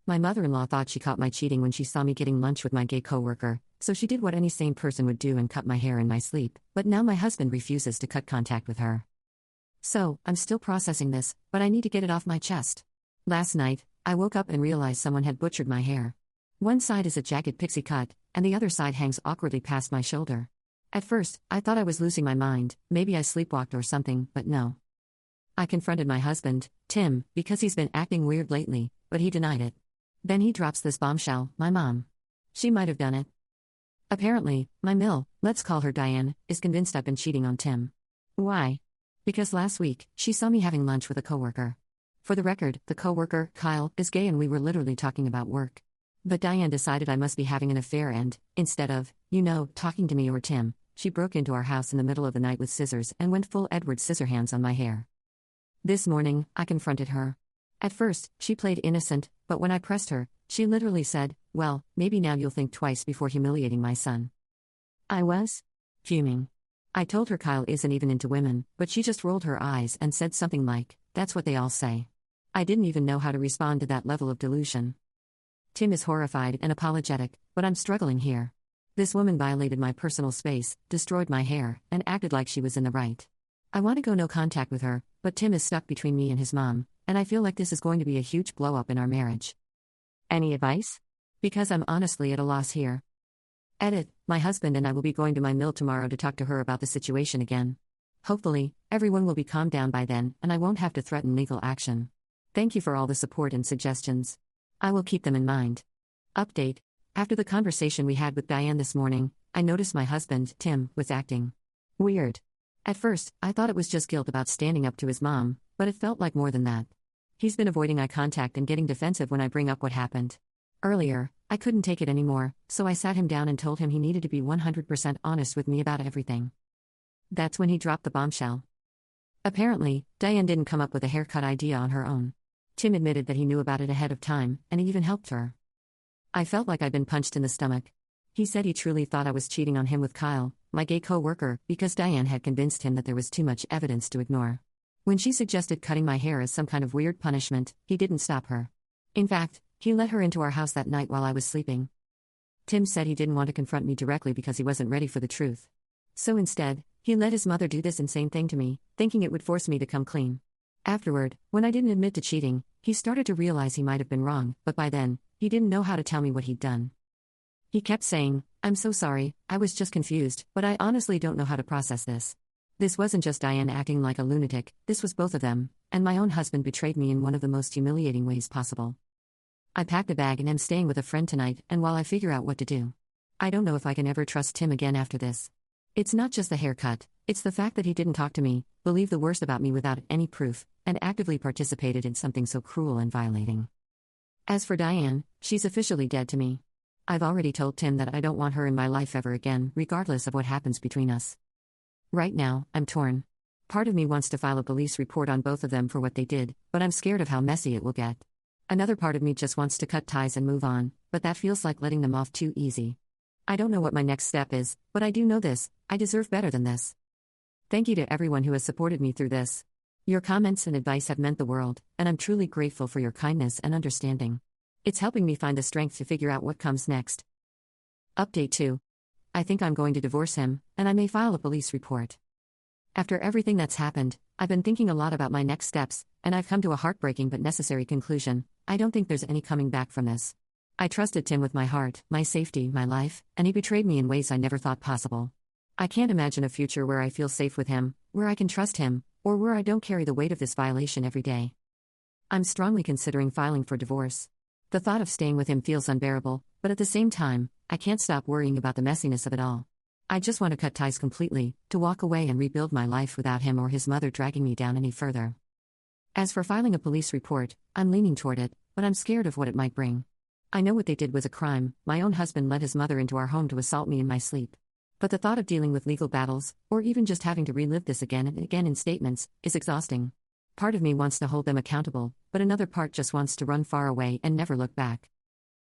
My mother-in-law thought she caught my cheating when she saw me getting lunch with my gay coworker, so she did what any sane person would do and cut my hair in my sleep, but now my husband refuses to cut contact with her. So, I'm still processing this, but I need to get it off my chest. Last night, I woke up and realized someone had butchered my hair. One side is a jagged pixie cut, and the other side hangs awkwardly past my shoulder. At first, I thought I was losing my mind, maybe I sleepwalked or something, but no. I confronted my husband, Tim, because he's been acting weird lately, but he denied it. Then he drops this bombshell: my mom. She might have done it. Apparently, my mill, let's call her Diane, is convinced I've been cheating on Tim. Why? Because last week, she saw me having lunch with a coworker. For the record, the coworker, Kyle, is gay and we were literally talking about work. But Diane decided I must be having an affair and, instead of, talking to me or Tim, she broke into our house in the middle of the night with scissors and went full Edward Scissorhands on my hair. This morning, I confronted her. At first, she played innocent, but when I pressed her, she literally said, "Well, maybe now you'll think twice before humiliating my son." I was fuming. I told her Kyle isn't even into women, but she just rolled her eyes and said something like, "That's what they all say." I didn't even know how to respond to that level of delusion. Tim is horrified and apologetic, but I'm struggling here. This woman violated my personal space, destroyed my hair, and acted like she was in the right. I want to go no contact with her, but Tim is stuck between me and his mom, and I feel like this is going to be a huge blow-up in our marriage. Any advice? Because I'm honestly at a loss here. Edit, my husband and I will be going to my mill tomorrow to talk to her about the situation again. Hopefully, everyone will be calmed down by then, and I won't have to threaten legal action. Thank you for all the support and suggestions. I will keep them in mind. Update. After the conversation we had with Diane this morning, I noticed my husband, Tim, was acting weird. At first, I thought it was just guilt about standing up to his mom, but it felt like more than that. He's been avoiding eye contact and getting defensive when I bring up what happened. Earlier, I couldn't take it anymore, so I sat him down and told him he needed to be 100% honest with me about everything. That's when he dropped the bombshell. Apparently, Diane didn't come up with a haircut idea on her own. Tim admitted that he knew about it ahead of time, and he even helped her. I felt like I'd been punched in the stomach. He said he truly thought I was cheating on him with Kyle, my gay co-worker, because Diane had convinced him that there was too much evidence to ignore. When she suggested cutting my hair as some kind of weird punishment, he didn't stop her. In fact, he let her into our house that night while I was sleeping. Tim said he didn't want to confront me directly because he wasn't ready for the truth. So instead, he let his mother do this insane thing to me, thinking it would force me to come clean. Afterward, when I didn't admit to cheating, he started to realize he might have been wrong, but by then, he didn't know how to tell me what he'd done. He kept saying, "I'm so sorry, I was just confused, but I honestly don't know how to process this." This wasn't just Diane acting like a lunatic, this was both of them, and my own husband betrayed me in one of the most humiliating ways possible. I packed a bag and am staying with a friend tonight, and while I figure out what to do, I don't know if I can ever trust Tim again after this. It's not just the haircut, it's the fact that he didn't talk to me, believe the worst about me without any proof, and actively participated in something so cruel and violating. As for Diane, she's officially dead to me. I've already told Tim that I don't want her in my life ever again, regardless of what happens between us. Right now, I'm torn. Part of me wants to file a police report on both of them for what they did, but I'm scared of how messy it will get. Another part of me just wants to cut ties and move on, but that feels like letting them off too easy. I don't know what my next step is, but I do know this: I deserve better than this. Thank you to everyone who has supported me through this. Your comments and advice have meant the world, and I'm truly grateful for your kindness and understanding. It's helping me find the strength to figure out what comes next. Update 2. I think I'm going to divorce him, and I may file a police report. After everything that's happened, I've been thinking a lot about my next steps, and I've come to a heartbreaking but necessary conclusion: I don't think there's any coming back from this. I trusted Tim with my heart, my safety, my life, and he betrayed me in ways I never thought possible. I can't imagine a future where I feel safe with him, where I can trust him, or where I don't carry the weight of this violation every day. I'm strongly considering filing for divorce. The thought of staying with him feels unbearable, but at the same time, I can't stop worrying about the messiness of it all. I just want to cut ties completely, to walk away and rebuild my life without him or his mother dragging me down any further. As for filing a police report, I'm leaning toward it, but I'm scared of what it might bring. I know what they did was a crime. My own husband let his mother into our home to assault me in my sleep. But the thought of dealing with legal battles, or even just having to relive this again and again in statements, is exhausting. Part of me wants to hold them accountable, but another part just wants to run far away and never look back.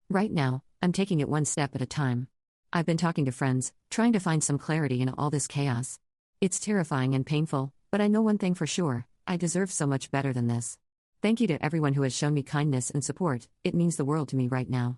Right now, I'm taking it one step at a time. I've been talking to friends, trying to find some clarity in all this chaos. It's terrifying and painful, but I know one thing for sure: I deserve so much better than this. Thank you to everyone who has shown me kindness and support, it means the world to me right now.